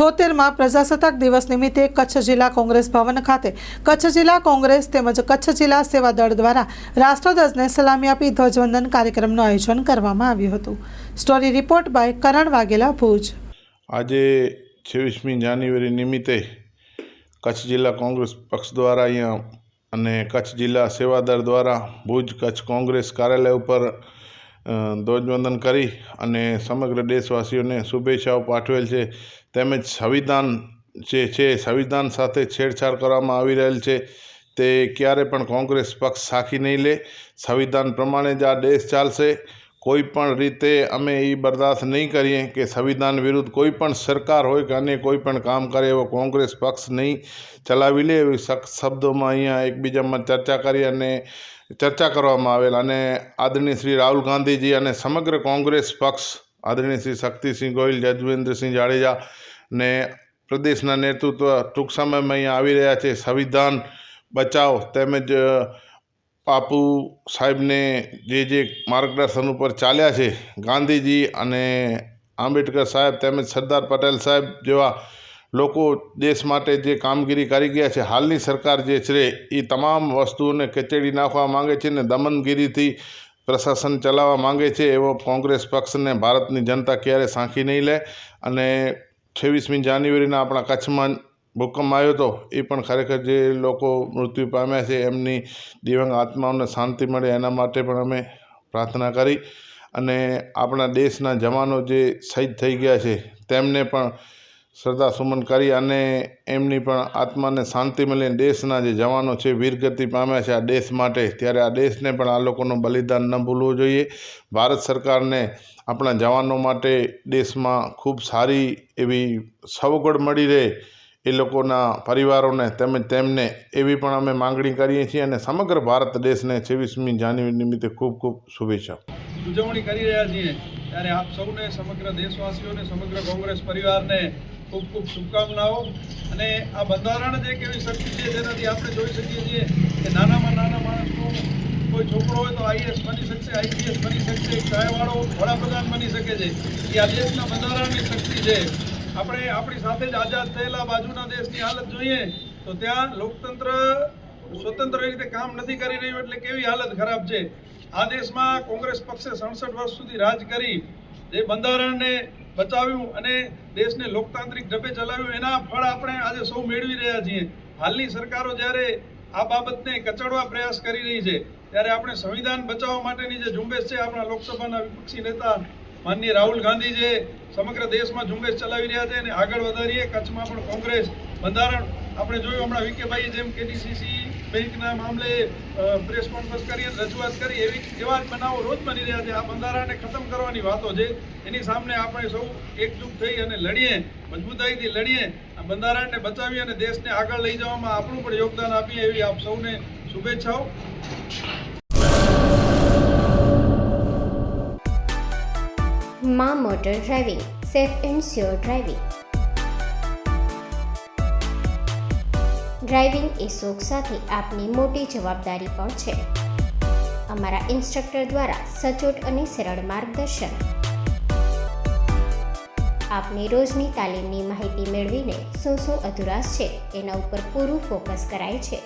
76માં પ્રજાસત્તાક દિવસ નિમિત્તે કચ્છ જિલ્લા કોંગ્રેસ ભવન ખાતે કચ્છ જિલ્લા કોંગ્રેસ તેમજ કચ્છ જિલ્લા સેવા દળ દ્વારા રાષ્ટ્રધ્વજને સલામી આપી ધ્વજવંદન કાર્યક્રમનું આયોજન કરવામાં આવ્યું હતું। સ્ટોરી રિપોર્ટ બાય કરણ વાઘેલા, ભુજ। આજે 26મી જાન્યુઆરી નિમિત્તે કચ્છ જિલ્લા કોંગ્રેસ પક્ષ દ્વારા અહીંયા અને કચ્છ જિલ્લા સેવા દળ દ્વારા ભુજ કચ્છ કોંગ્રેસ કાર્યાલય ઉપર ધ્વજવંદન કરી અને સમગ્ર દેશવાસીઓને શુભેચ્છાઓ પાઠવેલ છે। તેમજ સંવિધાન જે છે સંવિધાન સાથે છેડછાડ કરવામાં આવી રહેલ છે તે ક્યારે પણ કોંગ્રેસ પક્ષ સાખી નહીં લે। સંવિધાન પ્રમાણે જ આ દેશ ચાલશે। કોઈ પણ રીતે અમે એ બરદાસ્ત નહીં કરીએ કે સંવિધાન વિરુદ્ધ કોઈ પણ સરકાર હોય કે અન્ય કોઈ પણ કામ કરે એવો કોંગ્રેસ પક્ષ નહીં ચલાવી લે। એવી સખ્ત શબ્દોમાં અહીંયા એકબીજામાં ચર્ચા કરી અને ચર્ચા કરવામાં આવેલ અને આદરણીય શ્રી રાહુલ ગાંધીજી અને સમગ્ર કોંગ્રેસ પક્ષ આદરણીય શ્રી શક્તિસિંહ ગોહિલ, યજુવેન્દ્રસિંહ જાડેજા ને પ્રદેશના નેતૃત્વ ટૂંક સમયમાં અહીંયા આવી રહ્યા છે। સંવિધાન બચાવ તેમજ બાપુ સાહેબને જે માર્ગદર્શન ઉપર ચાલ્યા છે, ગાંધીજી અને આંબેડકર સાહેબ તેમજ સરદાર પટેલ સાહેબ જેવા લોકો દેશ માટે જે કામગીરી કરી ગયા છે, હાલની સરકાર જે છે એ તમામ વસ્તુઓને કચેડી નાખવા માંગે છે ને દમનગીરીથી પ્રશાસન ચલાવવા માંગે છે। એવો કોંગ્રેસ પક્ષને ભારતની જનતા ક્યારે સાંખી નહીં લે અને 26મી જાન્યુઆરીના આપણા કચ્છમાં ભૂકંપ આવ્યો હતો એ પણ ખરેખર જે લોકો મૃત્યુ પામ્યા છે એમની દિવ્યાંગ આત્માઓને શાંતિ મળે એના માટે પણ અમે પ્રાર્થના કરી અને આપણા દેશના જવાનો જે શહીદ થઈ ગયા છે તેમને પણ શ્રદ્ધાસુમન કરી અને એમની પણ આત્માને શાંતિ મળે। દેશના જે જવાનો છે વીરગતિ પામ્યા છે આ દેશ માટે, ત્યારે આ દેશને પણ આ લોકોનું બલિદાન ન ભૂલવું જોઈએ। ભારત સરકારને આપણા જવાનો માટે દેશમાં ખૂબ સારી એવી સવગડ મળી રહે એ લોકોના પરિવારોને તેમજ તેમને એવી પણ અમે માંગણી કરીએ છીએ અને સમગ્ર ભારત દેશને 26મી જાન્યુઆરી નિમિત્તે ખૂબ ખૂબ શુભેચ્છા ઉજવણી કરી રહ્યા છીએ। ત્યારે આપ સૌને, સમગ્ર દેશવાસીઓને, સમગ્ર કોંગ્રેસ પરિવારને ખૂબ ખૂબ શુભકામનાઓ। અને આ બંધારણ જ એક એવી શક્તિ છે જેનાથી આપણે જોઈ શકીએ છીએ કે નાનામાં નાના માણસનો કોઈ છોકરો હોય તો આઈએસ બની શકશે, આઈપીએસ બની શકશે, એક ચાયવાળો વડાપ્રધાન બની શકે છે। એ આ દેશના બંધારણની શક્તિ છે। આપણે આપણી સાથે જ આઝાદ થયેલા બાજુના દેશની હાલત જોઈએ તો ત્યાં લોકતંત્ર સ્વતંત્ર રીતે કામ નથી કરી રહ્યું, એટલે કેવી હાલત ખરાબ છે। આ દેશમાં કોંગ્રેસ પક્ષે 67 વર્ષ સુધી રાજ કરી જે બંધારણને બચાવ્યું અને દેશને લોકતાંત્રિક ઢબે ચલાવ્યું, એના ફળ આપણે આજે સૌ મેળવી રહ્યા છીએ। હાલની સરકારો જ્યારે આ બાબતને કચડવા પ્રયાસ કરી રહી છે ત્યારે આપણે સંવિધાન બચાવવા માટેની જે ઝુંબેશ છે, આપણા લોકસભાના વિપક્ષી નેતા માનનીય રાહુલ ગાંધી જે સમગ્ર દેશમાં ઝુંબેશ ચલાવી રહ્યા છે અને આગળ વધારીએ। કચ્છમાં પણ કોંગ્રેસ બંધારણ આપણે જોયું, હમણાં વીકેભાઈએ જેમ કેડીસીસી બેંકના મામલે પ્રેસ કોન્ફરન્સ કરી અને રજૂઆત કરી, એવા જ બનાવો રોજ બની રહ્યા છે। આ બંધારણને ખતમ કરવાની વાતો છે, એની સામે આપણે સૌ એકજૂટ થઈ અને લડીએ, મજબૂતાઈથી લડીએ, આ બંધારણને બચાવી અને દેશને આગળ લઈ જવામાં આપણું પણ યોગદાન આપીએ એવી આપ સૌને શુભેચ્છાઓ। માં motor driving, safe and sure driving. Driving એ શોખ સાથે આપની મોટી જવાબદારી પણ છે। અમારા ઇન્સ્ટ્રક્ટર દ્વારા સચોટ અને સરળ માર્ગદર્શન આપની રોજની તાલીમની માહિતી મેળવીને શું અધુરાશ છે એના ઉપર પૂરું ફોકસ કરાય છે।